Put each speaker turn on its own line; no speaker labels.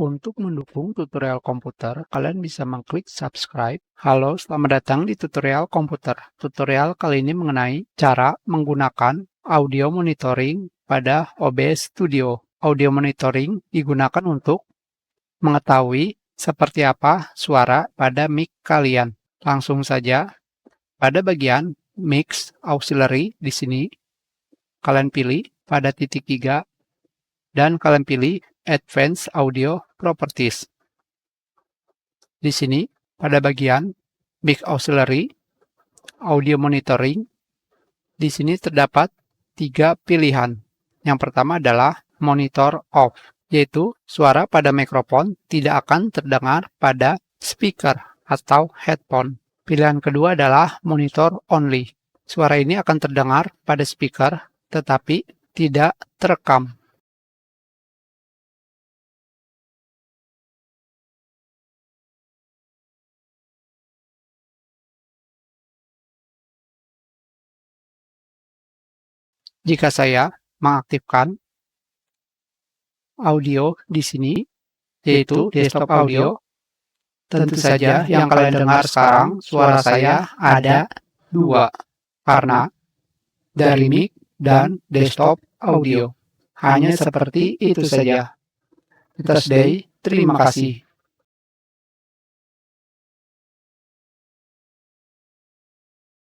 Untuk mendukung tutorial komputer, kalian bisa mengklik subscribe. Halo, selamat datang di tutorial komputer. Tutorial kali ini mengenai cara menggunakan audio monitoring pada OBS Studio. Audio monitoring digunakan untuk mengetahui seperti apa suara pada mic kalian. Langsung saja, pada bagian Mix Auxiliary di sini, kalian pilih pada titik 3 dan kalian pilih Advanced Audio Properties. Di sini, pada bagian Mix Auxiliary, Audio Monitoring, di sini terdapat 3 pilihan. Yang pertama adalah Monitor Off, yaitu suara pada mikrofon tidak akan terdengar pada speaker atau headphone. Pilihan kedua adalah Monitor Only. Suara ini akan terdengar pada speaker, tetapi tidak terekam. Jika saya mengaktifkan audio di sini, yaitu desktop audio, tentu saja yang kalian dengar sekarang suara saya ada 2, karena dari mic dan desktop audio. Hanya seperti itu saja. Terima kasih.